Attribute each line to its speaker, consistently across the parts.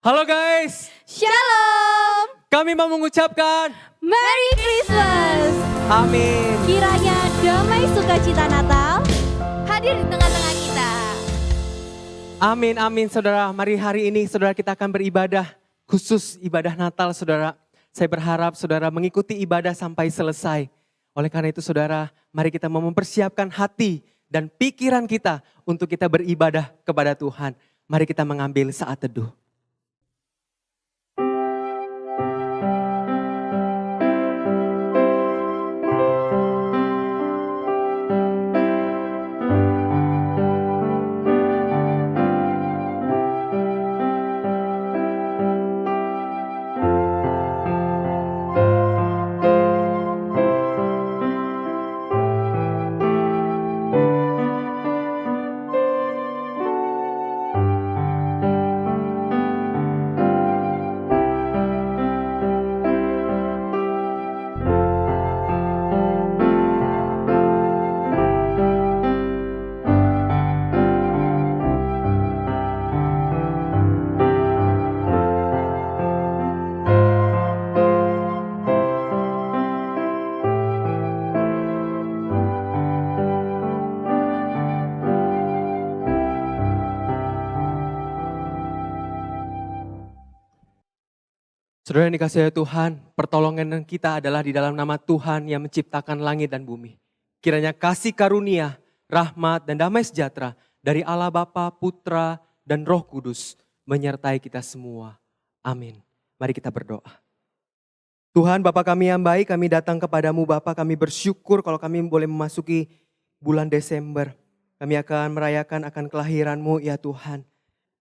Speaker 1: Halo guys,
Speaker 2: Shalom,
Speaker 1: kami mau mengucapkan
Speaker 2: Merry Christmas.
Speaker 1: amin.
Speaker 2: Kiranya damai sukacita Natal hadir di tengah-tengah kita.
Speaker 1: Amin, amin saudara. Mari hari ini saudara kita akan beribadah. Khusus ibadah Natal saudara. Saya berharap saudara mengikuti ibadah sampai selesai. Oleh karena itu saudara, mari kita mau mempersiapkan hati dan pikiran kita untuk kita beribadah kepada Tuhan. Mari kita mengambil saat teduh. Saudara yang dikasihi Tuhan, pertolongan kita adalah di dalam nama Tuhan yang menciptakan langit dan bumi. Kiranya kasih karunia, rahmat dan damai sejahtera dari Allah Bapa, Putra dan Roh Kudus menyertai kita semua. Amin. Mari kita berdoa. Tuhan Bapa kami yang baik, kami datang kepadamu Bapa, kami bersyukur kalau kami boleh memasuki bulan Desember. Kami akan merayakan akan kelahiran-Mu ya Tuhan.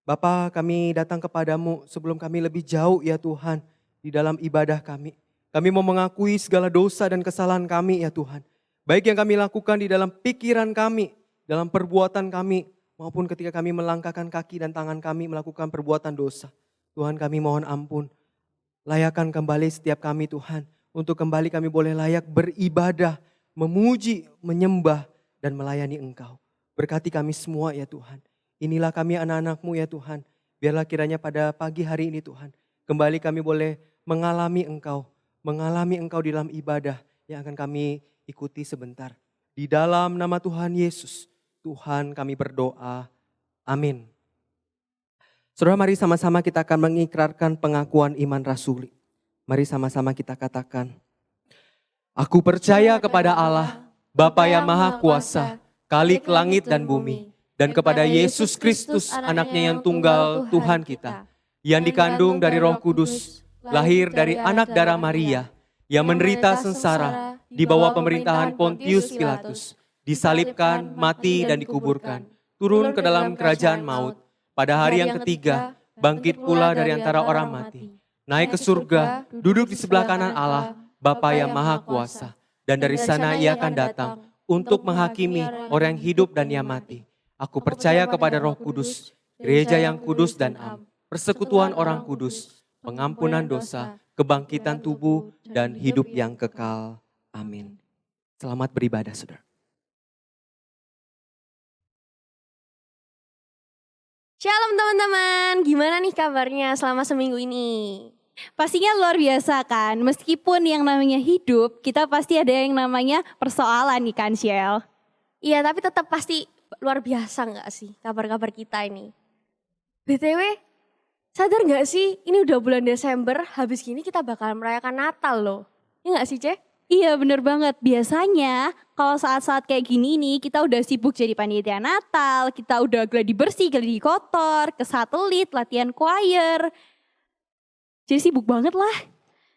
Speaker 1: Bapa kami datang kepadamu sebelum kami lebih jauh ya Tuhan. Di dalam ibadah kami. Kami mau mengakui segala dosa dan kesalahan kami ya Tuhan. Baik yang kami lakukan di dalam pikiran kami, dalam perbuatan kami, maupun ketika kami melangkahkan kaki dan tangan kami melakukan perbuatan dosa. Tuhan kami mohon ampun. Layakan kembali setiap kami Tuhan. Untuk kembali kami boleh layak beribadah, memuji, menyembah, dan melayani Engkau. Berkati kami semua ya Tuhan. Inilah kami anak-anak-Mu ya Tuhan. Biarlah kiranya pada pagi hari ini Tuhan. Kembali kami boleh mengalami Engkau di dalam ibadah yang akan kami ikuti sebentar. Di dalam nama Tuhan Yesus, Tuhan kami berdoa. Amin. Saudara mari sama-sama kita akan mengikrarkan pengakuan iman rasuli. Mari sama-sama kita katakan. Aku percaya kepada Allah, Bapa yang Maha Kuasa, Khalik langit dan bumi. Dan kepada Yesus Kristus anaknya yang tunggal Tuhan kita. Yang dikandung dari Roh Kudus, lahir dari anak darah Maria, yang menderita sengsara di bawah pemerintahan Pontius Pilatus, disalibkan, mati dan dikuburkan, turun ke dalam kerajaan maut, pada hari yang ketiga bangkit pula dari antara orang mati, naik ke surga, duduk di sebelah kanan Allah, Bapa yang Maha Kuasa, dan dari sana ia akan datang untuk menghakimi orang yang hidup dan yang mati. Aku percaya kepada Roh Kudus, gereja yang kudus dan am, persekutuan orang kudus, pengampunan dosa, kebangkitan tubuh, dan hidup yang kekal. Amin. Selamat beribadah, saudara.
Speaker 2: Shalom teman-teman, gimana nih kabarnya selama seminggu ini? Pastinya luar biasa kan, meskipun yang namanya hidup, kita pasti ada yang namanya persoalan nih kan Shell. Iya tapi tetap pasti luar biasa gak sih kabar-kabar kita ini? BTW, sadar gak sih ini udah bulan Desember, habis gini kita bakal merayakan Natal loh. Iya gak sih Cek? Iya bener banget, biasanya kalau saat-saat kayak gini nih kita udah sibuk jadi panitia Natal, kita udah gladi bersih, gladi kotor, ke satelit, latihan choir. Jadi sibuk banget lah.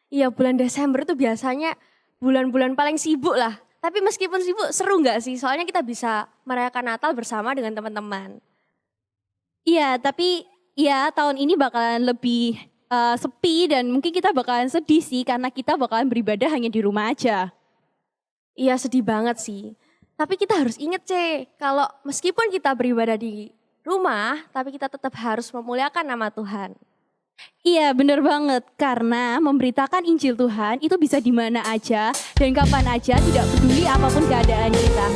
Speaker 2: Iya bulan Desember tuh biasanya bulan-bulan paling sibuk lah. Tapi meskipun sibuk seru gak sih? Soalnya kita bisa merayakan Natal bersama dengan teman-teman. Iya tapi ya tahun ini bakalan lebih sepi dan mungkin kita bakalan sedih sih karena kita bakalan beribadah hanya di rumah aja. Iya sedih banget sih. Tapi kita harus inget kalau meskipun kita beribadah di rumah tapi kita tetap harus memuliakan nama Tuhan. Iya bener banget karena memberitakan Injil Tuhan itu bisa di mana aja dan kapan aja tidak peduli apapun keadaan kita.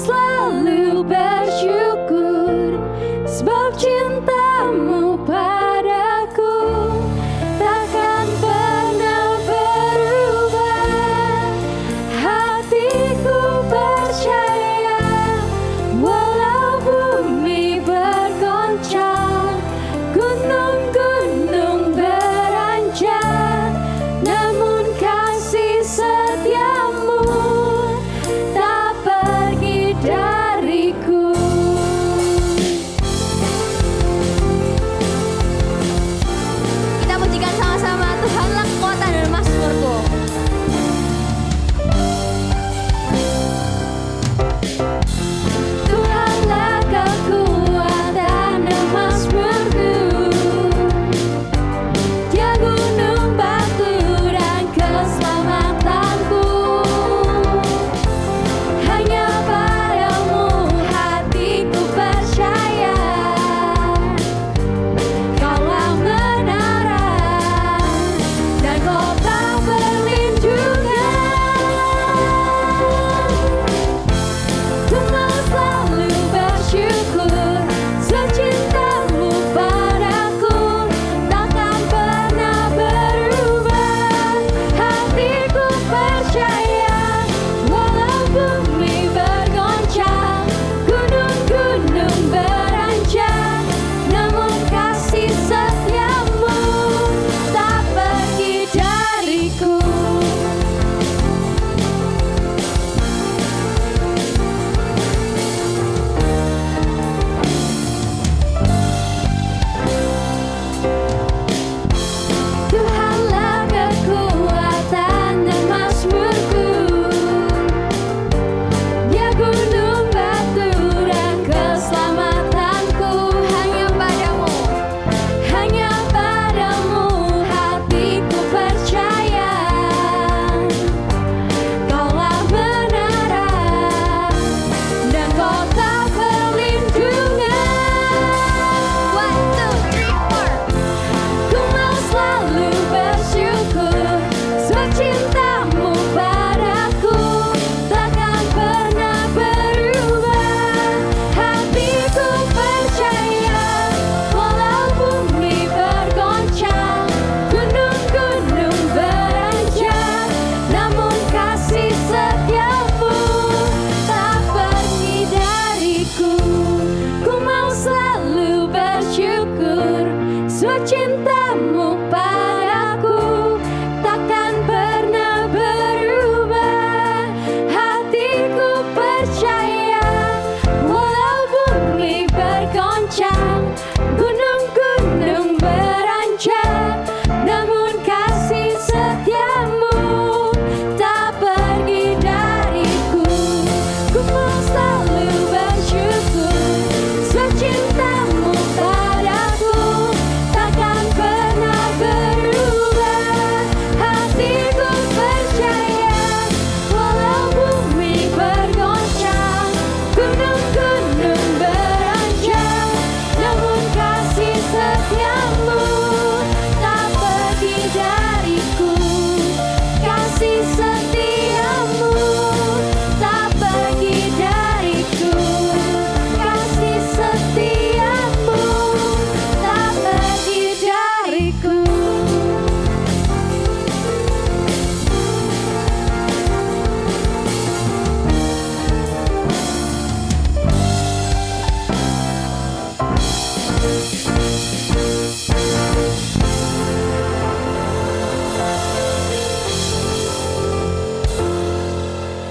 Speaker 2: selalu bersyukur sebab cintamu padaku takkan pernah berubah. Hatiku percaya walau bumi bergoncang, gunung-gunung beranjak, namun kasih setiamu tak pergi dariku. Kita pujikan sama-sama, Tuhanlah kekuatan dan mazmurku. Tuhanlah kekuatan dan mazmurku, Dia gunung batu dan keselamatanku. Hanya padamu hatiku percaya, Kaulah menara dan kota perlindungan. Ku mau selalu bersyukur secintamu padaku takkan pernah berubah. Hatiku percaya walau bumi bergoncang, gunung-gunung beranjak, namun kasih setiamu tak pergi dariku. Tuhanlah kekuatan dan mazmurku, Dia gunung batu dan keselamatanku. Hanya padamu hatiku percaya, Kaulah menara dan kota perlindungan. 1, 2, 3, 4. Ku mau selalu bersyukur sebab cintamu padaku takkan pernah berubah. Hatiku percaya walau bumi bergoncang, gunung-gunung beranjak, namun kasih setiamu tak pergi dariku. Ku mau selalu bersyukur sebab cintamu padaku takkan pernah berubah. Hatiku percaya walau bumi bergoncang, gunung-gunung beranjak, namun kasih setiamu tak pergi dariku. Ku mau selalu bersyukur sebab cintamu padaku takkan pernah berubah. Hatiku percaya walau bumi bergoncang, gunung-gunung beranjak, namun kasih setiamu tak pergi dariku. Kasih setiamu tak pergi dariku. Kasih setiamu tak pergi dariku.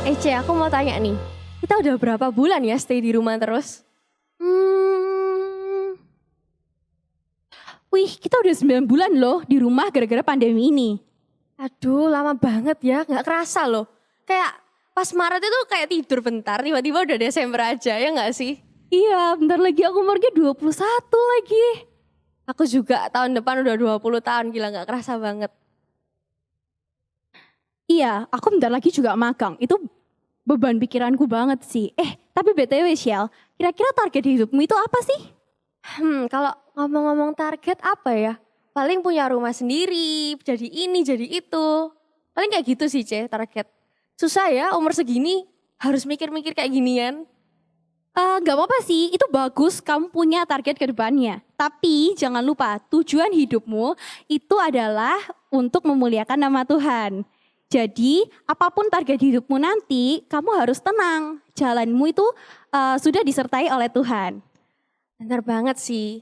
Speaker 2: Ece, aku mau tanya nih, kita udah berapa bulan ya stay di rumah terus? Wih, kita udah 9 bulan loh di rumah gara-gara pandemi ini. Aduh, lama banget ya, gak kerasa loh. Kayak pas Maret itu kayak tidur bentar, tiba-tiba udah Desember aja, ya gak sih? Iya, bentar lagi aku umurnya 21 lagi. Aku juga tahun depan udah 20 tahun, gila gak kerasa banget. Iya, aku bentar lagi juga magang. Itu beban pikiranku banget sih. Tapi BTW Shell, kira-kira target hidupmu itu apa sih? Kalau ngomong-ngomong target apa ya? Paling punya rumah sendiri, jadi ini, jadi itu. Paling kayak gitu sih target. Susah ya umur segini harus mikir-mikir kayak ginian. Gak apa-apa sih, itu bagus kamu punya target ke depannya. Tapi jangan lupa tujuan hidupmu itu adalah untuk memuliakan nama Tuhan. Jadi apapun target hidupmu nanti, kamu harus tenang. Jalanmu itu sudah disertai oleh Tuhan.
Speaker 3: Benar banget sih.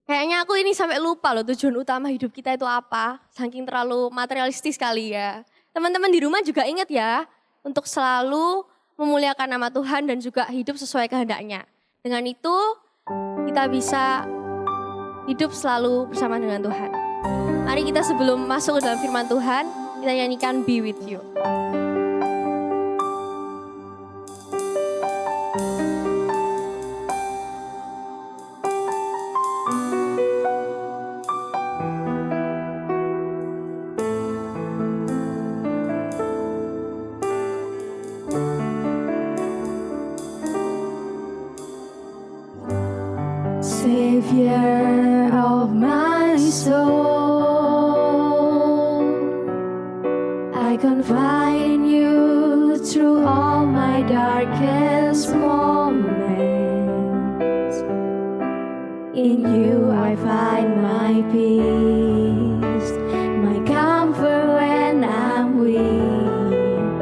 Speaker 3: Kayaknya aku ini sampai lupa loh tujuan utama hidup kita itu apa. Saking terlalu materialistis kali ya. Teman-teman di rumah juga ingat ya, untuk selalu memuliakan nama Tuhan dan juga hidup sesuai kehendaknya. Dengan itu kita bisa hidup selalu bersama dengan Tuhan. Mari kita sebelum masuk ke dalam firman Tuhan, kita nyanyikan Be With You.
Speaker 4: Savior of my soul, I confide in you through all my darkest moments. In you I find my peace, my comfort when I'm weak.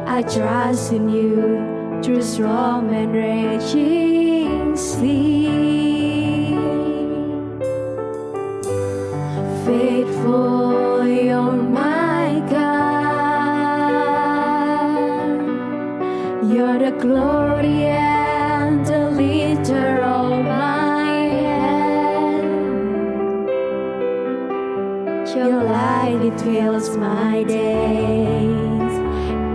Speaker 4: I trust in you through storm and raging sea. Faithful, you're my God. You're the glory and the lifter of my head. Your light, it fills my days.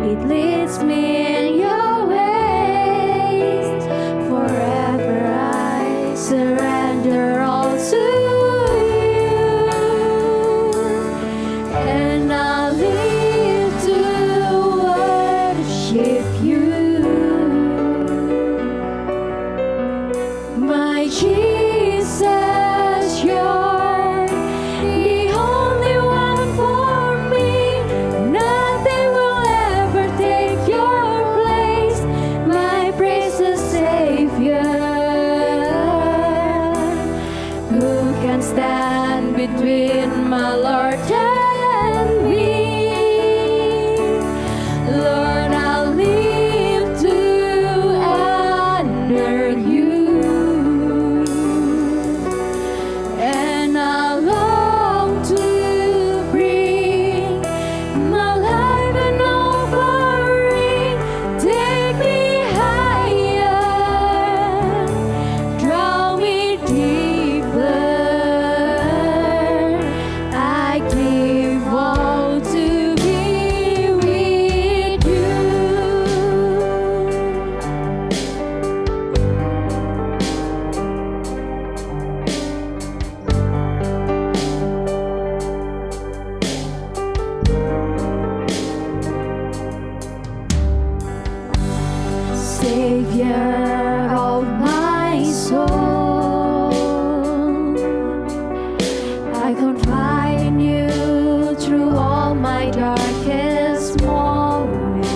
Speaker 4: It leads me in your ways. Forever I surrender all to you. And I live to worship you. My Jesus, you're the only one for me. Nothing will ever take your place. My precious Savior, who can stand between my Lord and me? Lord, I'll live to honor you. And I long to bring my life an offering. Take me higher, draw me deeper. I give all to be with you. Savior of my soul, I confide in you through all my darkest moments.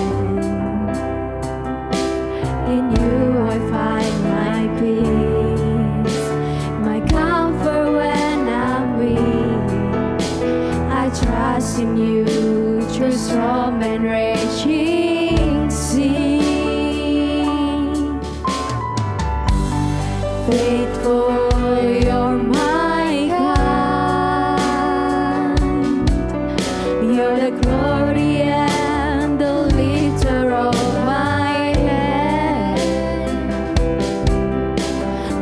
Speaker 4: In you I find my peace, my comfort when I'm weak. I trust in you through storm and raging sea. Faithful, you're my God. You're the glory and the lifter of my head.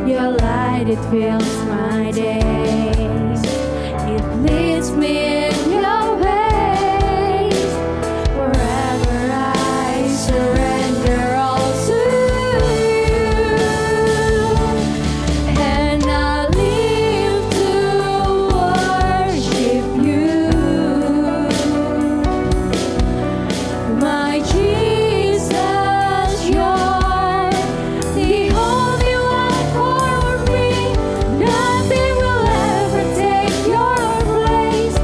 Speaker 4: Your light, it fills my days. It leads me in your ways. Forever I surrender all to you. And I live to worship you. My Jesus, you're the only one for me. Nothing will ever take your place.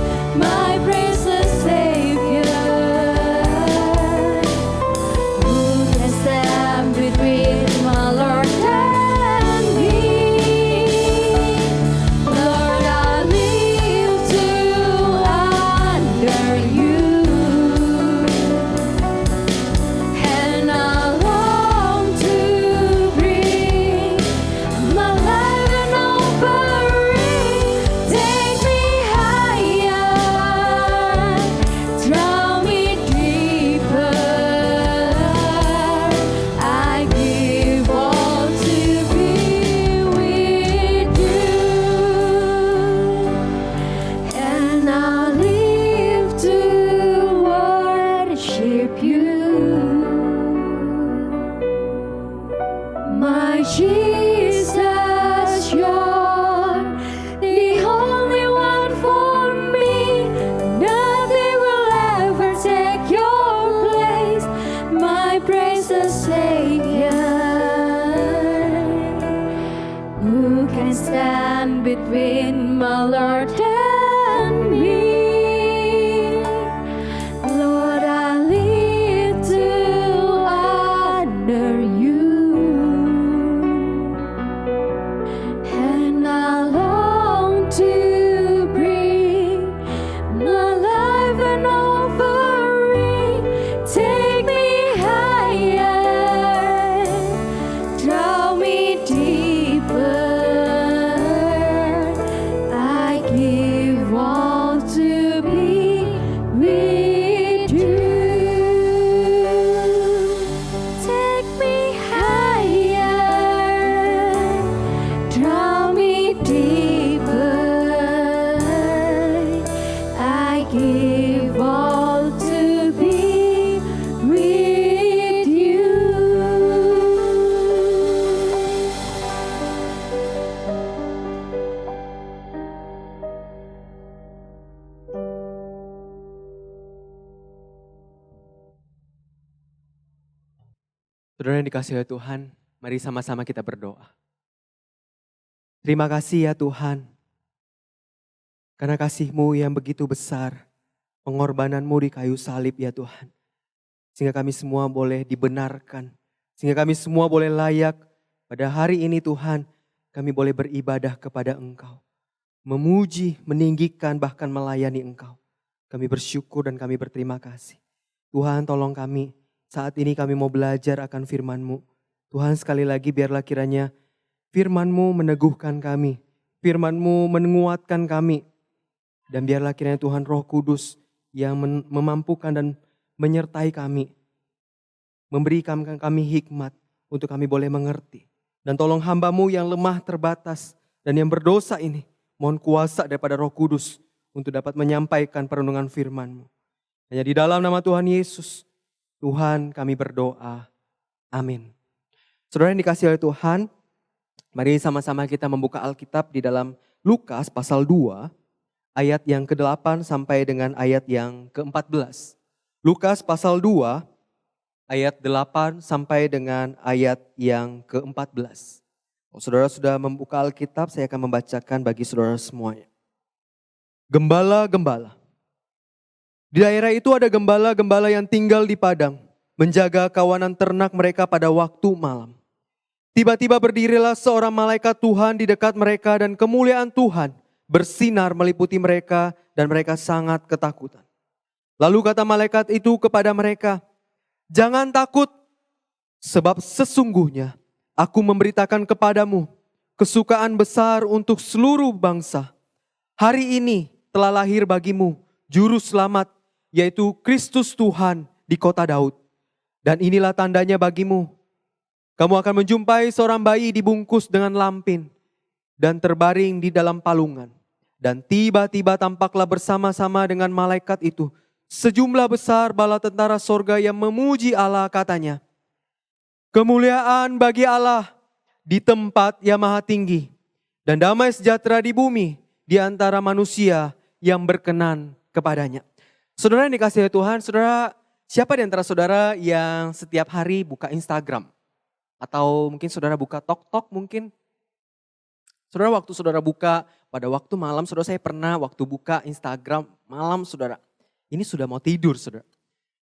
Speaker 4: My Jesus, you're the only one for me. Nothing will ever take your place. My precious Savior. Who can stand between my Lord and me? Lord, I live to honor you, and I long to bring my life an offering. Take me higher, draw me deeper. I give all to be with you. Take me higher, draw me deeper. I give all to be with you.
Speaker 1: Saudara yang dikasihi oleh Tuhan, mari sama-sama kita berdoa. Terima kasih ya Tuhan, karena kasih-Mu yang begitu besar, pengorbanan-Mu di kayu salib ya Tuhan. Sehingga kami semua boleh dibenarkan, sehingga kami semua boleh layak pada hari ini Tuhan, kami boleh beribadah kepada Engkau. Memuji, meninggikan, bahkan melayani Engkau. Kami bersyukur dan kami berterima kasih. Tuhan tolong kami, saat ini kami mau belajar akan firman-Mu. Tuhan sekali lagi biarlah kiranya firman-Mu meneguhkan kami. Firman-Mu menguatkan kami. Dan biarlah kiranya Tuhan Roh Kudus yang memampukan dan menyertai kami. Memberikan kami hikmat untuk kami boleh mengerti. Dan tolong hamba-Mu yang lemah terbatas dan yang berdosa ini. Mohon kuasa daripada Roh Kudus untuk dapat menyampaikan perenungan firman-Mu. Hanya di dalam nama Tuhan Yesus, Tuhan kami berdoa. Amin. Saudara yang dikasihi oleh Tuhan, mari sama-sama kita membuka Alkitab di dalam Lukas pasal 2, ayat yang ke-8 sampai dengan ayat yang ke-14. Lukas pasal 2, ayat 8 sampai dengan ayat yang ke-14. Saudara sudah membuka Alkitab, saya akan membacakan bagi saudara semuanya. Gembala-gembala. Di daerah itu ada gembala-gembala yang tinggal di padang, menjaga kawanan ternak mereka pada waktu malam. Tiba-tiba berdirilah seorang malaikat Tuhan di dekat mereka dan kemuliaan Tuhan bersinar meliputi mereka dan mereka sangat ketakutan. Lalu kata malaikat itu kepada mereka, "Jangan takut, sebab sesungguhnya aku memberitakan kepadamu kesukaan besar untuk seluruh bangsa. Hari ini telah lahir bagimu juru selamat, yaitu Kristus Tuhan di kota Daud. Dan inilah tandanya bagimu. Kamu akan menjumpai seorang bayi dibungkus dengan lampin dan terbaring di dalam palungan. Dan tiba-tiba tampaklah bersama-sama dengan malaikat itu sejumlah besar bala tentara sorga yang memuji Allah, katanya, kemuliaan bagi Allah di tempat yang maha tinggi dan damai sejahtera di bumi di antara manusia yang berkenan kepadanya. Saudara yang dikasihi Tuhan, saudara, siapa di antara saudara yang setiap hari buka Instagram? Atau mungkin saudara buka TikTok mungkin? Saudara, waktu saudara buka pada waktu malam, saudara, saya pernah waktu buka Instagram malam, saudara. Ini sudah mau tidur, saudara.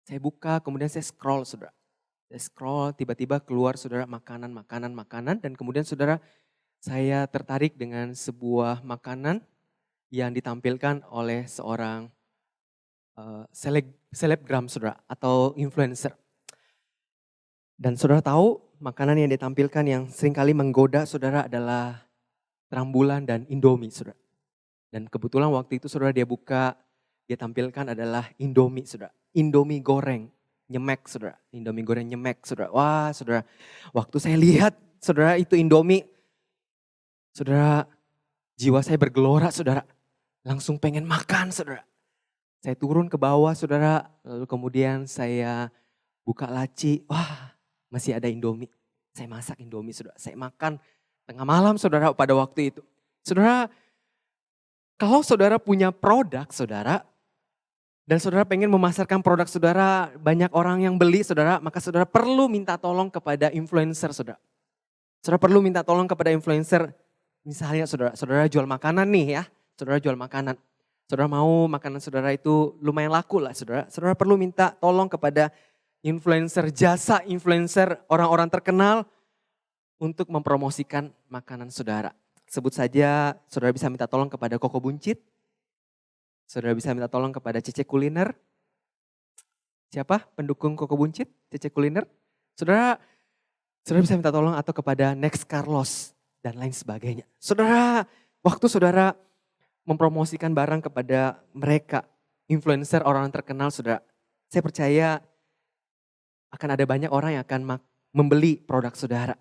Speaker 1: Saya buka, kemudian saya scroll, saudara. Saya scroll, tiba-tiba keluar, saudara, makanan. Dan kemudian, saudara, saya tertarik dengan sebuah makanan yang ditampilkan oleh seorang selebgram, saudara, atau influencer. Dan saudara tahu makanan yang ditampilkan yang seringkali menggoda saudara adalah terang bulan dan Indomie, saudara. Dan kebetulan waktu itu saudara dia buka, dia tampilkan adalah Indomie, saudara. Indomie goreng nyemek, saudara. Indomie goreng nyemek, saudara. Wah, saudara, waktu saya lihat, saudara, itu Indomie, saudara, jiwa saya bergelora, saudara. Langsung pengen makan, saudara. Saya turun ke bawah, saudara, lalu kemudian saya buka laci, wah, masih ada Indomie. Saya masak Indomie, saudara. Saya makan tengah malam, saudara, pada waktu itu. Saudara, kalau saudara punya produk, saudara, dan saudara pengen memasarkan produk saudara, banyak orang yang beli, saudara, maka saudara perlu minta tolong kepada influencer, saudara. Saudara perlu minta tolong kepada influencer. Misalnya saudara jual makanan nih ya, saudara jual makanan. Saudara mau makanan saudara itu lumayan laku lah, saudara. Saudara perlu minta tolong kepada influencer, jasa influencer, orang-orang terkenal untuk mempromosikan makanan saudara. Sebut saja saudara bisa minta tolong kepada Koko Buncit. Saudara bisa minta tolong kepada Cece Kuliner. Siapa pendukung Koko Buncit? Cece Kuliner. Saudara bisa minta tolong atau kepada Next Carlos dan lain sebagainya. Saudara, waktu saudara mempromosikan barang kepada mereka, influencer, orang terkenal, saudara, saya percaya akan ada banyak orang yang akan membeli produk saudara.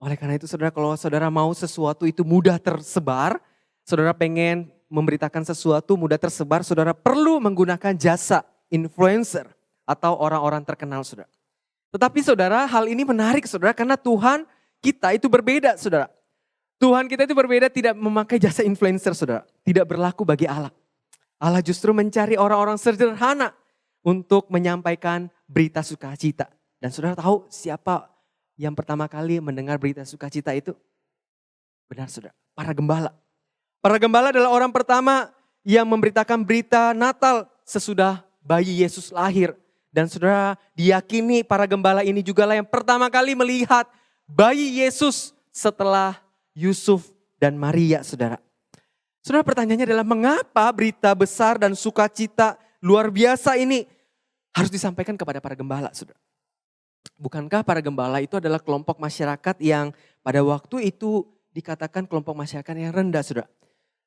Speaker 1: Oleh karena itu saudara, kalau saudara mau sesuatu itu mudah tersebar, saudara pengen memberitakan sesuatu mudah tersebar, saudara perlu menggunakan jasa influencer atau orang-orang terkenal saudara. Tetapi saudara, hal ini menarik saudara, karena Tuhan kita itu berbeda saudara. Tuhan kita itu berbeda, tidak memakai jasa influencer saudara. Tidak berlaku bagi Allah. Allah justru mencari orang-orang sederhana untuk menyampaikan berita sukacita. Dan saudara tahu siapa yang pertama kali mendengar berita sukacita itu? Benar saudara, para gembala. Para gembala adalah orang pertama yang memberitakan berita Natal sesudah bayi Yesus lahir. Dan saudara diyakini para gembala ini juga lah yang pertama kali melihat bayi Yesus setelah Yusuf dan Maria saudara. Saudara pertanyaannya adalah mengapa berita besar dan sukacita luar biasa ini harus disampaikan kepada para gembala saudara. Bukankah para gembala itu adalah kelompok masyarakat yang pada waktu itu dikatakan kelompok masyarakat yang rendah saudara.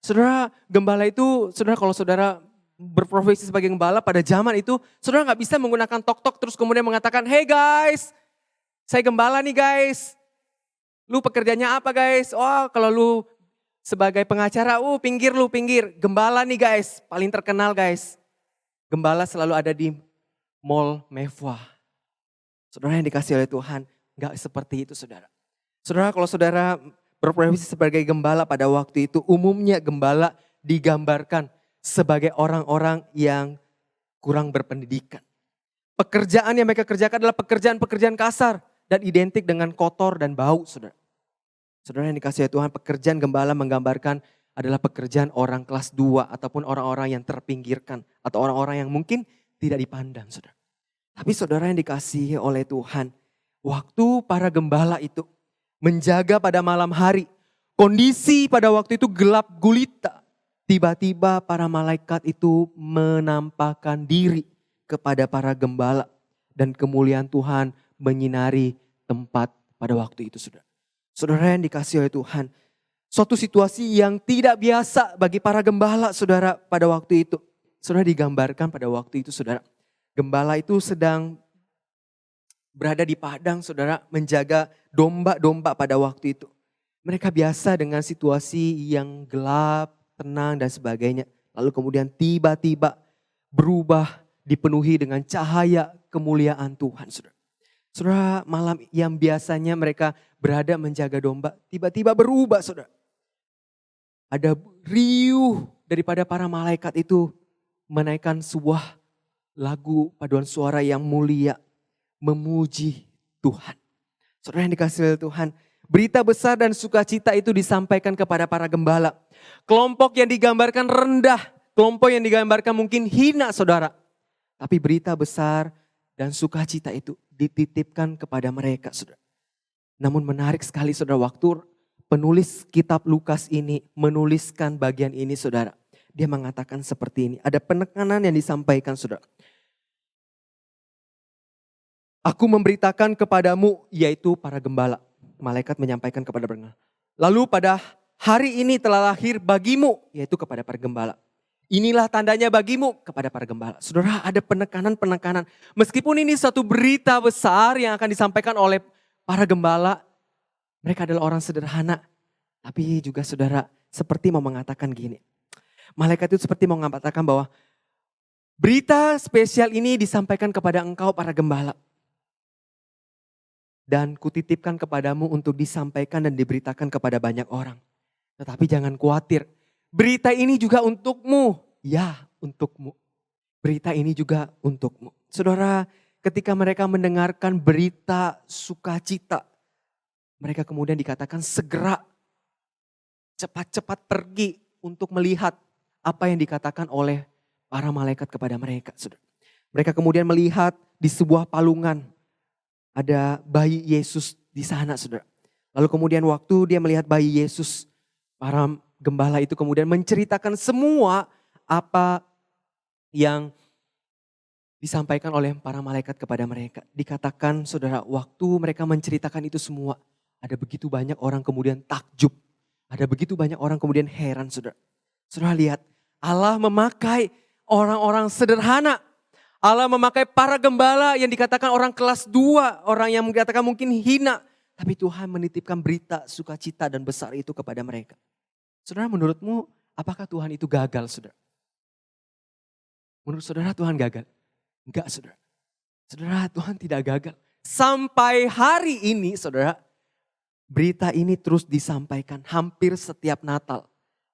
Speaker 1: Saudara gembala itu, saudara kalau saudara berprofesi sebagai gembala pada zaman itu, saudara gak bisa menggunakan tok-tok terus kemudian mengatakan, hey guys, saya gembala nih guys. Lu pekerjaannya apa guys? Oh kalau lu sebagai pengacara, pinggir lu pinggir. Gembala nih guys, paling terkenal guys. Gembala selalu ada di mall mewah. Saudara yang dikasih oleh Tuhan, gak seperti itu saudara. Saudara kalau saudara berprofesi sebagai gembala pada waktu itu, umumnya gembala digambarkan sebagai orang-orang yang kurang berpendidikan. Pekerjaan yang mereka kerjakan adalah pekerjaan-pekerjaan kasar dan identik dengan kotor dan bau saudara. Saudara yang dikasihi Tuhan, pekerjaan gembala menggambarkan adalah pekerjaan orang kelas 2 ataupun orang-orang yang terpinggirkan atau orang-orang yang mungkin tidak dipandang saudara. Tapi saudara yang dikasihi oleh Tuhan, waktu para gembala itu menjaga pada malam hari, kondisi pada waktu itu gelap gulita. Tiba-tiba para malaikat itu menampakkan diri kepada para gembala dan kemuliaan Tuhan menyinari tempat pada waktu itu saudara. Saudara yang dikasihi oleh Tuhan, suatu situasi yang tidak biasa bagi para gembala saudara pada waktu itu. Saudara digambarkan pada waktu itu saudara. Gembala itu sedang berada di padang saudara, menjaga domba-domba pada waktu itu. Mereka biasa dengan situasi yang gelap, tenang dan sebagainya. Lalu kemudian tiba-tiba berubah dipenuhi dengan cahaya kemuliaan Tuhan saudara. Saudara, malam yang biasanya mereka berada menjaga domba, tiba-tiba berubah saudara. Ada riuh daripada para malaikat itu menaikkan sebuah lagu paduan suara yang mulia, memuji Tuhan. Saudara yang dikasihi oleh Tuhan, berita besar dan sukacita itu disampaikan kepada para gembala. Kelompok yang digambarkan rendah, kelompok yang digambarkan mungkin hina saudara. Tapi berita besar dan sukacita itu dititipkan kepada mereka saudara. Namun menarik sekali saudara, waktu penulis kitab Lukas ini menuliskan bagian ini saudara. Dia mengatakan seperti ini, ada penekanan yang disampaikan saudara. Aku memberitakan kepadamu, yaitu para gembala. Malaikat menyampaikan kepada mereka. Lalu pada hari ini telah lahir bagimu, yaitu kepada para gembala. Inilah tandanya bagimu kepada para gembala. Saudara, ada penekanan-penekanan. Meskipun ini satu berita besar yang akan disampaikan oleh para gembala. Mereka adalah orang sederhana. Tapi juga saudara, seperti mau mengatakan gini. Malaikat itu seperti mau mengatakan bahwa berita spesial ini disampaikan kepada engkau para gembala. dan kutitipkan kepadamu untuk disampaikan dan diberitakan kepada banyak orang. Tetapi jangan khawatir, berita ini juga untukmu. Ya, untukmu. Berita ini juga untukmu. Saudara, ketika mereka mendengarkan berita sukacita, mereka kemudian dikatakan segera cepat-cepat pergi untuk melihat apa yang dikatakan oleh para malaikat kepada mereka. Saudara. Mereka kemudian melihat di sebuah palungan ada bayi Yesus di sana, saudara. Lalu kemudian waktu dia melihat bayi Yesus, para gembala itu kemudian menceritakan semua apa yang disampaikan oleh para malaikat kepada mereka. Dikatakan saudara, waktu mereka menceritakan itu semua, ada begitu banyak orang kemudian takjub. Ada begitu banyak orang kemudian heran, saudara. Saudara lihat, Allah memakai orang-orang sederhana. Allah memakai para gembala yang dikatakan orang kelas 2, orang yang dikatakan mungkin hina. Tapi Tuhan menitipkan berita sukacita dan besar itu kepada mereka. Saudara, menurutmu apakah Tuhan itu gagal, saudara? Menurut saudara Tuhan gagal? Enggak, saudara. Saudara, Tuhan tidak gagal. Sampai hari ini, saudara, berita ini terus disampaikan. Hampir setiap Natal,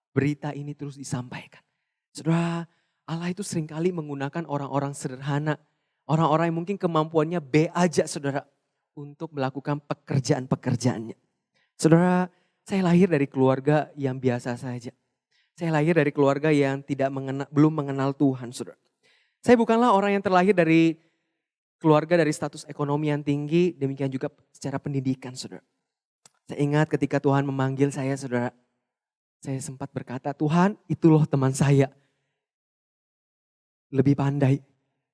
Speaker 1: berita ini terus disampaikan. Saudara, Allah itu seringkali menggunakan orang-orang sederhana. Orang-orang yang mungkin kemampuannya B aja, saudara. Untuk melakukan pekerjaan-pekerjaannya. Saudara, saya lahir dari keluarga yang biasa saja. Saya lahir dari keluarga yang belum mengenal Tuhan, saudara. Saya bukanlah orang yang terlahir dari keluarga dari status ekonomi yang tinggi, demikian juga secara pendidikan, saudara. Saya ingat ketika Tuhan memanggil saya, saudara. Saya sempat berkata, Tuhan itu loh teman saya. Lebih pandai,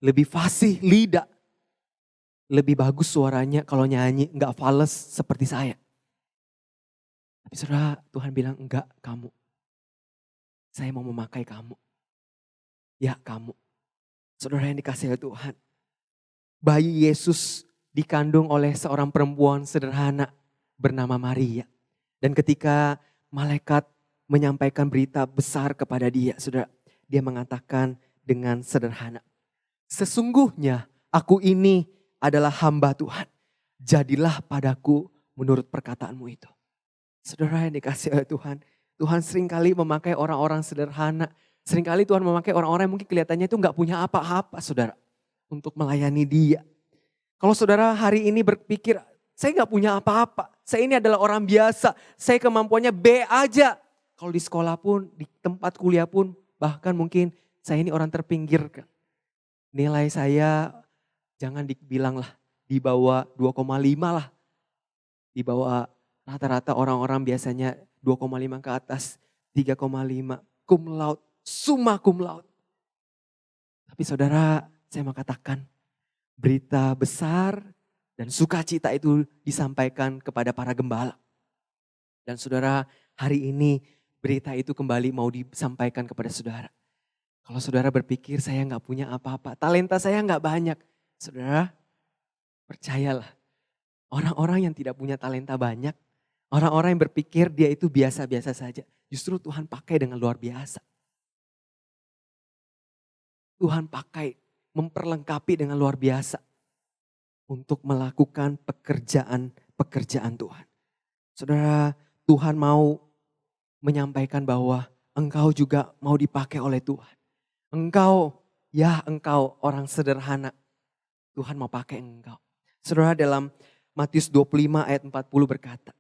Speaker 1: lebih fasih lidah. Lebih bagus suaranya kalau nyanyi, enggak fales seperti saya. Tapi saudara, Tuhan bilang enggak, kamu. Saya mau memakai kamu. Ya, kamu. Saudara yang dikasihi oleh Tuhan. Bayi Yesus dikandung oleh seorang perempuan sederhana bernama Maria. Dan ketika malaikat menyampaikan berita besar kepada dia, saudara, dia mengatakan dengan sederhana, sesungguhnya aku ini adalah hamba Tuhan. Jadilah padaku menurut perkataanmu itu. Saudara yang dikasihi oleh Tuhan, Tuhan seringkali memakai orang-orang sederhana. Seringkali Tuhan memakai orang-orang yang mungkin kelihatannya itu gak punya apa-apa, saudara. Untuk melayani dia. Kalau saudara hari ini berpikir, saya gak punya apa-apa. Saya ini adalah orang biasa. Saya kemampuannya B aja. Kalau di sekolah pun, di tempat kuliah pun, bahkan mungkin saya ini orang terpinggirkan. Nilai saya jangan dibilang lah di bawah 2,5 lah. Di bawah rata-rata orang-orang biasanya 2,5 ke atas, 3,5, cum laude, summa cum laude. Tapi saudara, saya mau katakan berita besar dan sukacita itu disampaikan kepada para gembala. Dan saudara, hari ini berita itu kembali mau disampaikan kepada saudara. Kalau saudara berpikir saya gak punya apa-apa, talenta saya gak banyak. Saudara, percayalah. Orang-orang yang tidak punya talenta banyak, orang-orang yang berpikir dia itu biasa-biasa saja. Justru Tuhan pakai dengan luar biasa. Tuhan pakai, memperlengkapi dengan luar biasa. Untuk melakukan pekerjaan-pekerjaan Tuhan. Saudara, Tuhan mau menyampaikan bahwa engkau juga mau dipakai oleh Tuhan. Engkau orang sederhana. Tuhan mau pakai engkau. Saudara, dalam Matius 25 ayat 40 berkata,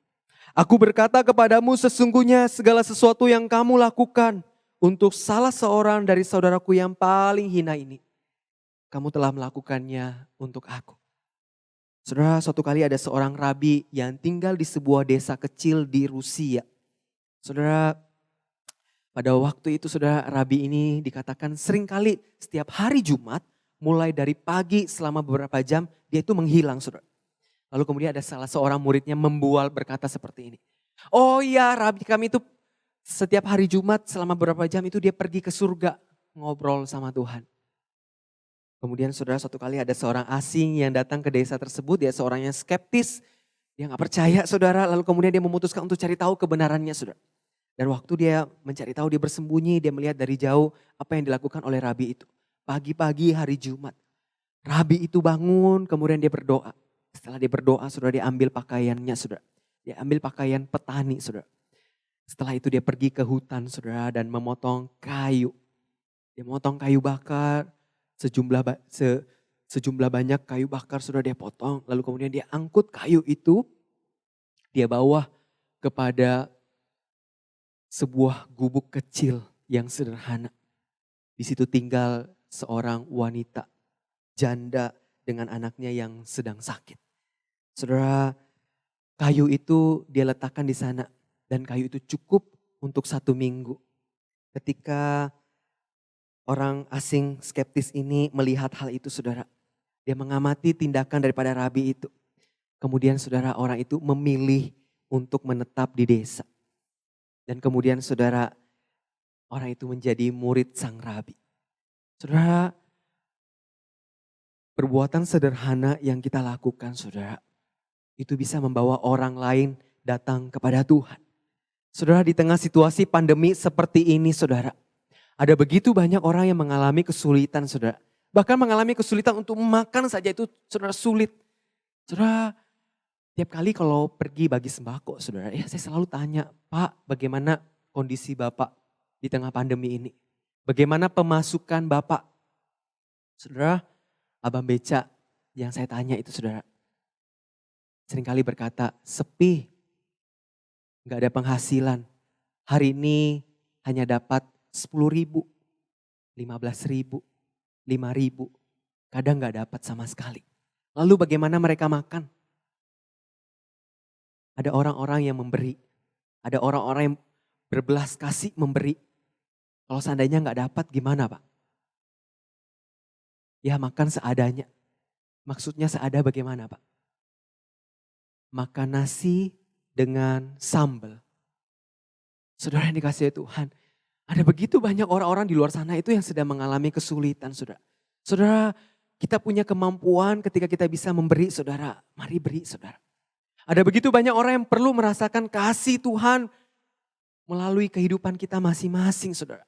Speaker 1: aku berkata kepadamu sesungguhnya segala sesuatu yang kamu lakukan untuk salah seorang dari saudaraku yang paling hina ini, kamu telah melakukannya untuk aku. Saudara, suatu kali ada seorang rabi yang tinggal di sebuah desa kecil di Rusia. Saudara, pada waktu itu saudara, rabi ini dikatakan seringkali setiap hari Jumat mulai dari pagi selama beberapa jam dia itu menghilang, saudara. Lalu kemudian ada salah seorang muridnya membual berkata seperti ini. Oh iya, rabi kami itu setiap hari Jumat selama beberapa jam itu dia pergi ke surga ngobrol sama Tuhan. Kemudian saudara, suatu kali ada seorang asing yang datang ke desa tersebut. Dia seorang yang skeptis, dia gak percaya saudara. Lalu kemudian dia memutuskan untuk cari tahu kebenarannya saudara. Dan waktu dia mencari tahu, dia bersembunyi, dia melihat dari jauh apa yang dilakukan oleh rabi itu. Pagi-pagi hari Jumat, rabi itu bangun kemudian dia berdoa. Setelah dia berdoa, saudara, dia ambil pakaiannya, saudara. Dia ambil pakaian petani, saudara. Setelah itu dia pergi ke hutan, saudara, dan memotong kayu. Dia memotong kayu bakar, sejumlah banyak kayu bakar, saudara, dia potong. Lalu kemudian dia angkut kayu itu, dia bawa kepada sebuah gubuk kecil yang sederhana. Di situ tinggal seorang wanita janda dengan anaknya yang sedang sakit. Saudara, kayu itu dia letakkan di sana dan kayu itu cukup untuk 1 minggu. Ketika orang asing skeptis ini melihat hal itu, saudara, dia mengamati tindakan daripada rabi itu. Kemudian saudara, orang itu memilih untuk menetap di desa. Dan kemudian saudara, orang itu menjadi murid sang rabi. Saudara, perbuatan sederhana yang kita lakukan, saudara, itu bisa membawa orang lain datang kepada Tuhan. Saudara, di tengah situasi pandemi seperti ini, saudara, ada begitu banyak orang yang mengalami kesulitan, saudara. Bahkan mengalami kesulitan untuk makan saja itu, saudara, sulit. Saudara, tiap kali kalau pergi bagi sembako, saudara, ya saya selalu tanya, Pak, bagaimana kondisi Bapak di tengah pandemi ini? Bagaimana pemasukan Bapak? Saudara, Abang Beca yang saya tanya itu, saudara, seringkali berkata, sepi, gak ada penghasilan. Hari ini hanya dapat 10.000, 15.000, 5.000. Kadang gak dapat sama sekali. Lalu bagaimana mereka makan? Ada orang-orang yang memberi. Ada orang-orang yang berbelas kasih memberi. Kalau seandainya gak dapat gimana, Pak? Ya makan seadanya. Maksudnya seada bagaimana, Pak? Makan nasi dengan sambal. Saudara yang dikasihi Tuhan, ada begitu banyak orang-orang di luar sana itu yang sedang mengalami kesulitan, saudara. Saudara, kita punya kemampuan ketika kita bisa memberi, saudara. Mari beri, saudara. Ada begitu banyak orang yang perlu merasakan kasih Tuhan melalui kehidupan kita masing-masing, saudara.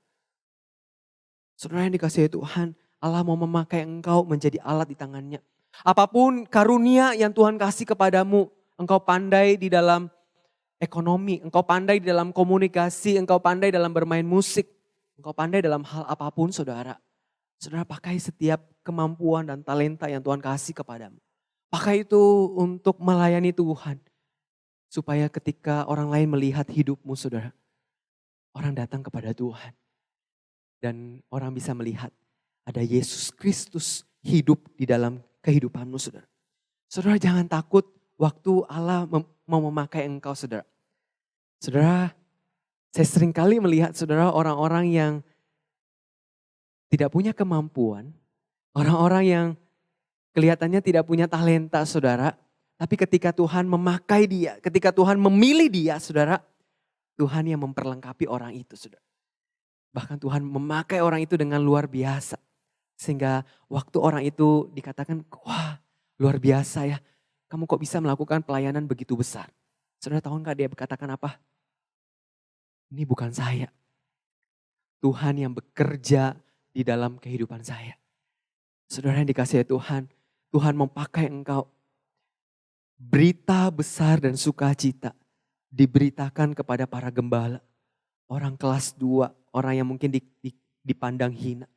Speaker 1: Saudara yang dikasihi Tuhan, Allah mau memakai engkau menjadi alat di tangannya. Apapun karunia yang Tuhan kasih kepadamu, engkau pandai di dalam ekonomi, engkau pandai di dalam komunikasi, engkau pandai dalam bermain musik, engkau pandai dalam hal apapun, saudara. Saudara, pakai setiap kemampuan dan talenta yang Tuhan kasih kepadamu. Pakai itu untuk melayani Tuhan. Supaya ketika orang lain melihat hidupmu, saudara, orang datang kepada Tuhan. Dan orang bisa melihat ada Yesus Kristus hidup di dalam kehidupanmu, saudara. Saudara, jangan takut waktu Allah mau memakai engkau, saudara. Saudara, saya sering kali melihat, saudara, orang-orang yang tidak punya kemampuan, orang-orang yang kelihatannya tidak punya talenta, saudara. Tapi ketika Tuhan memakai dia, ketika Tuhan memilih dia, saudara, Tuhan yang memperlengkapi orang itu, saudara. Bahkan Tuhan memakai orang itu dengan luar biasa. Sehingga waktu orang itu dikatakan, wah luar biasa ya. Kamu kok bisa melakukan pelayanan begitu besar. Saudara tahu gak dia berkatakan apa? Ini bukan saya. Tuhan yang bekerja di dalam kehidupan saya. Saudara yang dikasihi Tuhan, Tuhan memakai engkau. Berita besar dan sukacita diberitakan kepada para gembala. Orang kelas 2, orang yang mungkin dipandang hina.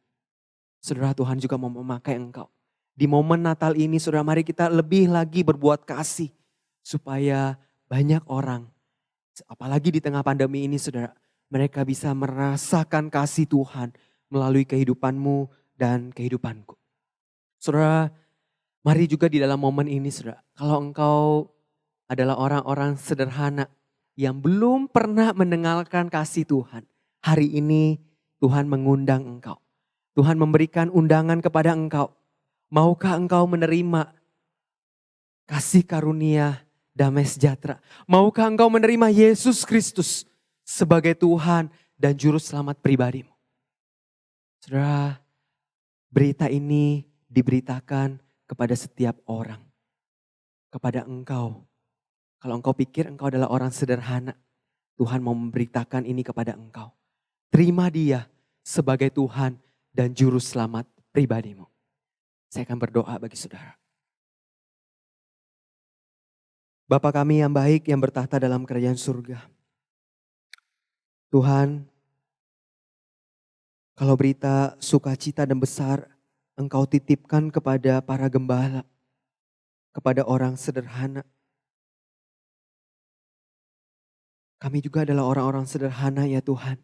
Speaker 1: Saudara, Tuhan juga mau memakai engkau. Di momen Natal ini, saudara, mari kita lebih lagi berbuat kasih. Supaya banyak orang, apalagi di tengah pandemi ini, saudara, mereka bisa merasakan kasih Tuhan melalui kehidupanmu dan kehidupanku. Saudara, mari juga di dalam momen ini, saudara, kalau engkau adalah orang-orang sederhana yang belum pernah mendengarkan kasih Tuhan, hari ini Tuhan mengundang engkau. Tuhan memberikan undangan kepada engkau. Maukah engkau menerima kasih karunia damai sejahtera? Maukah engkau menerima Yesus Kristus sebagai Tuhan dan Juru Selamat pribadimu? Saudara, berita ini diberitakan kepada setiap orang. Kepada engkau. Kalau engkau pikir engkau adalah orang sederhana, Tuhan mau memberitakan ini kepada engkau. Terima dia sebagai Tuhan dan Juru Selamat pribadimu. Saya akan berdoa bagi saudara. Bapa kami yang baik yang bertahta dalam kerajaan surga. Tuhan, kalau berita sukacita dan besar Engkau titipkan kepada para gembala, kepada orang sederhana. Kami juga adalah orang-orang sederhana ya Tuhan.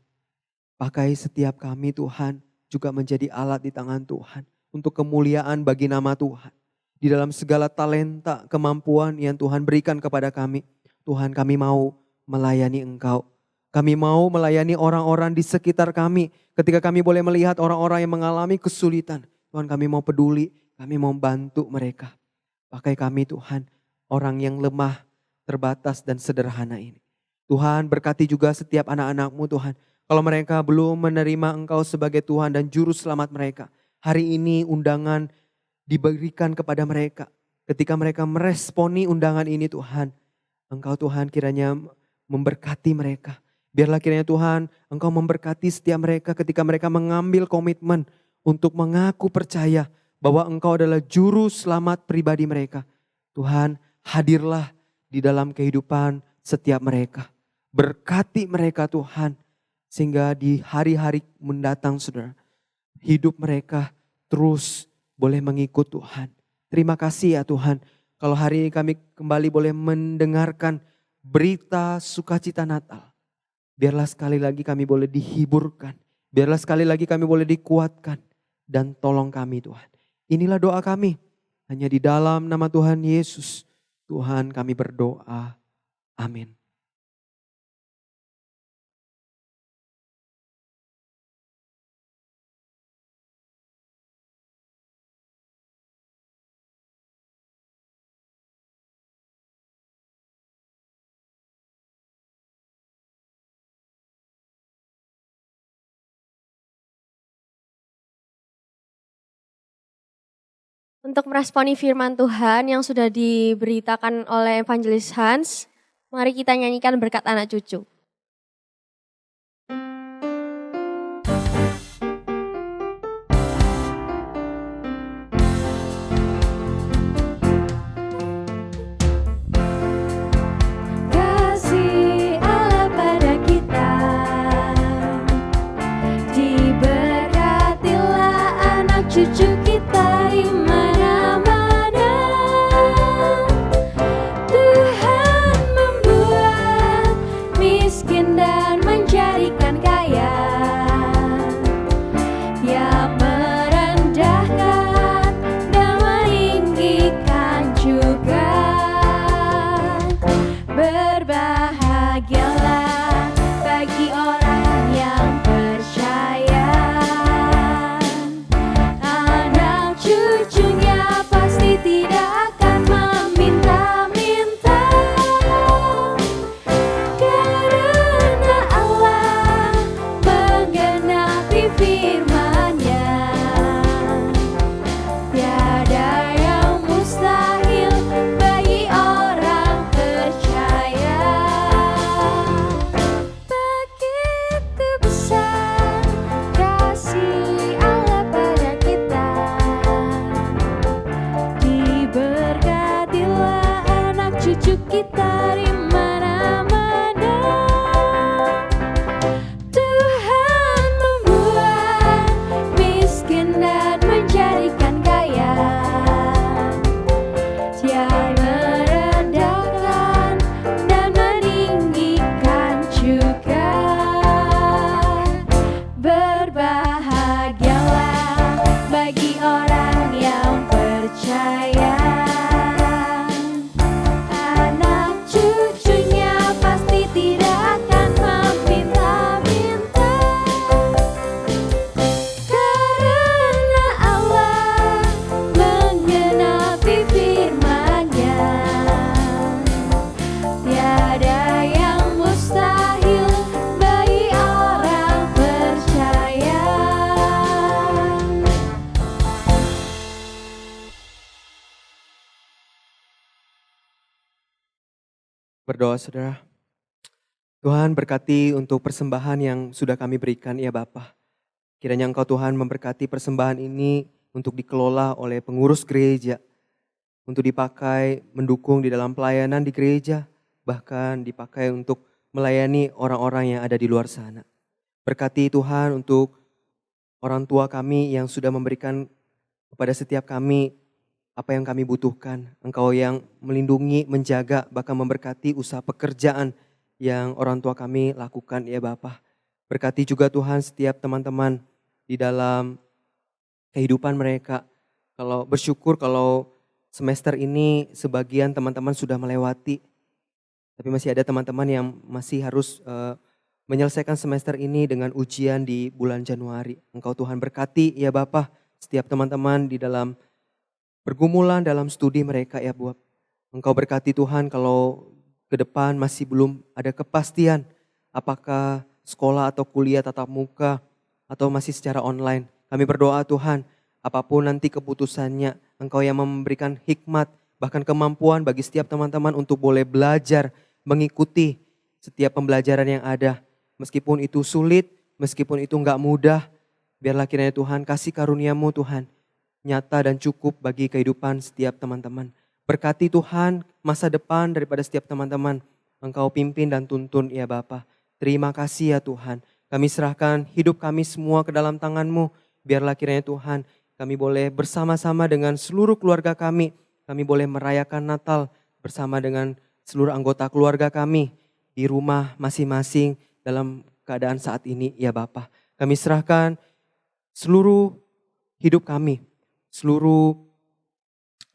Speaker 1: Pakai setiap kami Tuhan juga menjadi alat di tangan Tuhan untuk kemuliaan bagi nama Tuhan. Di dalam segala talenta, kemampuan yang Tuhan berikan kepada kami, Tuhan kami mau melayani Engkau. Kami mau melayani orang-orang di sekitar kami. Ketika kami boleh melihat orang-orang yang mengalami kesulitan, Tuhan kami mau peduli, kami mau bantu mereka. Pakai kami Tuhan, orang yang lemah, terbatas dan sederhana ini. Tuhan berkati juga setiap anak-anak-Mu Tuhan. Kalau mereka belum menerima Engkau sebagai Tuhan dan Juru Selamat mereka, hari ini undangan diberikan kepada mereka. Ketika mereka meresponi undangan ini Tuhan, Engkau Tuhan kiranya memberkati mereka. Biarlah kiranya Tuhan Engkau memberkati setiap mereka ketika mereka mengambil komitmen untuk mengaku percaya bahwa Engkau adalah Juru Selamat pribadi mereka. Tuhan, hadirlah di dalam kehidupan setiap mereka. Berkati mereka Tuhan, sehingga di hari-hari mendatang saudara, hidup mereka terus boleh mengikut Tuhan. Terima kasih ya Tuhan, kalau hari ini kami kembali boleh mendengarkan berita sukacita Natal. Biarlah sekali lagi kami boleh dihiburkan, biarlah sekali lagi kami boleh dikuatkan, dan tolong kami Tuhan. Inilah doa kami, hanya di dalam nama Tuhan Yesus, Tuhan kami berdoa. Amin.
Speaker 3: Untuk meresponi firman Tuhan yang sudah diberitakan oleh Evangelis Hans, mari kita nyanyikan berkat anak cucu.
Speaker 4: Kasih Allah pada kita, diberkatilah anak cucu kita di mana-mana. Tuhan membuat miskin dan menjadikan kaya, Dia merendahkan dan meninggikan juga. Berbahagialah bagi orang yang percaya, anak cucunya pasti tidak akan meminta-minta, karena Allah menggenapi firman-Nya. Tiada yang mustahil bagi orang percaya. Begitu besar kasih Allah pada kita, diberkatilah anak cucu kita di mana-mana. Tuhan membuat miskin dan menjadikan kaya, Dia merendahkan dan meninggikan juga. Berbahagialah bagi orang yang percaya, anak cucunya pasti tidak akan meminta-minta, karena Allah menggenapi firman-Nya. Tiada yang mustahil bagi orang percaya.
Speaker 1: Berdoa saudara. Tuhan berkati untuk persembahan yang sudah kami berikan ya Bapa. Kiranya Engkau Tuhan memberkati persembahan ini untuk dikelola oleh pengurus gereja. untuk dipakai mendukung di dalam pelayanan di gereja, bahkan dipakai untuk melayani orang-orang yang ada di luar sana. Berkati Tuhan untuk orang tua kami yang sudah memberikan kepada setiap kami apa yang kami butuhkan. Engkau yang melindungi, menjaga, bahkan memberkati usaha pekerjaan yang orang tua kami lakukan ya Bapa. Berkati juga Tuhan setiap teman-teman di dalam kehidupan mereka. Kalau bersyukur kalau semester ini sebagian teman-teman sudah melewati. Tapi masih ada teman-teman yang masih harus menyelesaikan semester ini dengan ujian di bulan Januari. Engkau Tuhan berkati ya Bapa setiap teman-teman di dalam pergumulan dalam studi mereka ya Buat. Engkau berkati Tuhan kalau ke depan masih belum ada kepastian apakah sekolah atau kuliah tatap muka atau masih secara online. Kami berdoa Tuhan, apapun nanti keputusannya, Engkau yang memberikan hikmat bahkan kemampuan bagi setiap teman-teman untuk boleh belajar, mengikuti setiap pembelajaran yang ada. Meskipun itu sulit, meskipun itu enggak mudah, biarlah kiranya Tuhan kasih karunia-Mu Tuhan nyata dan cukup bagi kehidupan setiap teman-teman. Berkati Tuhan masa depan daripada setiap teman-teman. Engkau pimpin dan tuntun ya Bapa. Terima kasih ya Tuhan. Kami serahkan hidup kami semua ke dalam tangan-Mu. Biarlah kiranya Tuhan kami boleh bersama-sama dengan seluruh keluarga kami. Kami boleh merayakan Natal bersama dengan seluruh anggota keluarga kami di rumah masing-masing dalam keadaan saat ini ya Bapa. Kami serahkan seluruh hidup kami, seluruh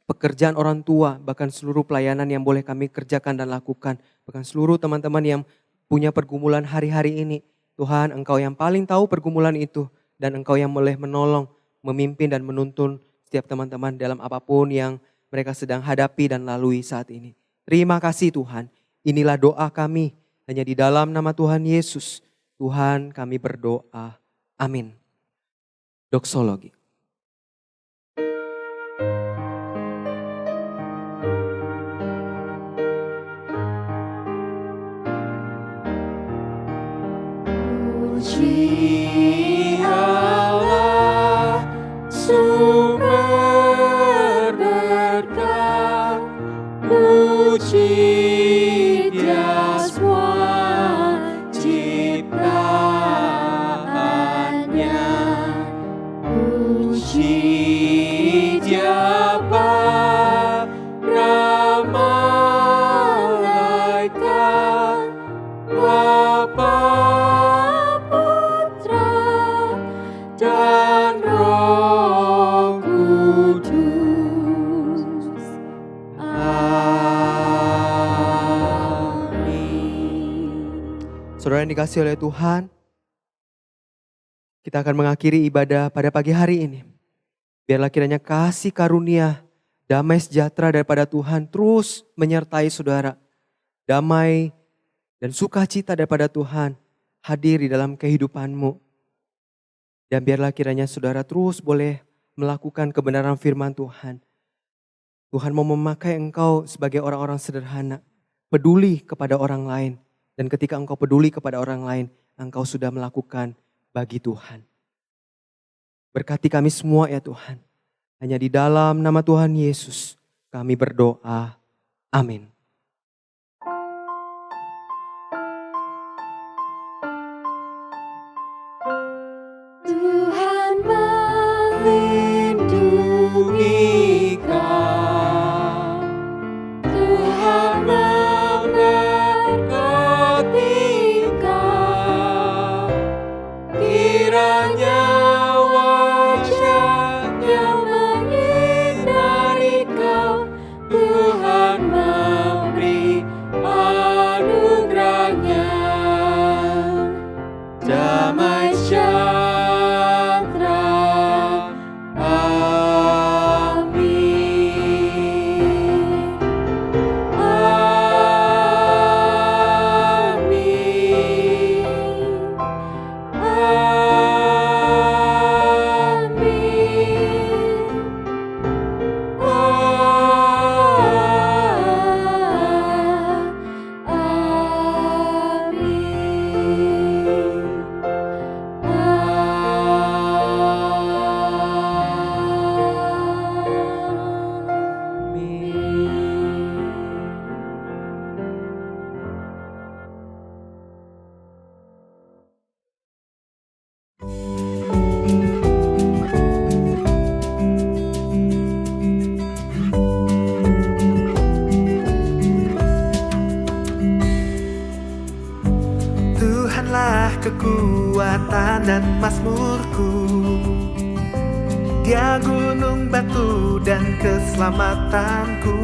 Speaker 1: pekerjaan orang tua, bahkan seluruh pelayanan yang boleh kami kerjakan dan lakukan. Bahkan seluruh teman-teman yang punya pergumulan hari-hari ini. Tuhan, Engkau yang paling tahu pergumulan itu. Dan Engkau yang boleh menolong, memimpin dan menuntun setiap teman-teman dalam apapun yang mereka sedang hadapi dan lalui saat ini. Terima kasih Tuhan. Inilah doa kami. Hanya di dalam nama Tuhan Yesus. Tuhan kami berdoa. Amin. Doksologi.
Speaker 4: Puji Allah, sumber berkat, puji Dia semua ciptaannya, puji Dia para malaikat, Bapa dan Roh Kudus. Amin.
Speaker 1: Saudara yang dikasihi oleh Tuhan, kita akan mengakhiri ibadah pada pagi hari ini. Biarlah kiranya kasih karunia, damai sejahtera daripada Tuhan terus menyertai saudara. Damai dan sukacita daripada Tuhan hadir di dalam kehidupanmu. Dan biarlah kiranya saudara terus boleh melakukan kebenaran firman Tuhan. Tuhan mau memakai engkau sebagai orang-orang sederhana. Peduli kepada orang lain. Dan ketika engkau peduli kepada orang lain, engkau sudah melakukan bagi Tuhan. Berkati kami semua ya Tuhan. Hanya di dalam nama Tuhan Yesus kami berdoa. Amin.
Speaker 4: Tuhan melindungi kau, Tuhan memberkati kau, kiranya wajah-Nya menyinari kau, Tuhan
Speaker 5: kekuatan dan mazmurku. Dia gunung batu dan keselamatanku.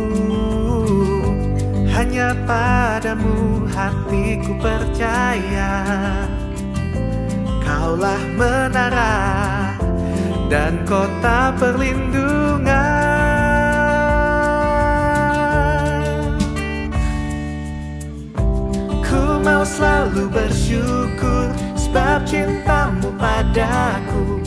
Speaker 5: Hanya padamu hatiku percaya. Kaulah menara dan kota perlindungan. Ku mau selalu bersyukur sebab cintamu padaku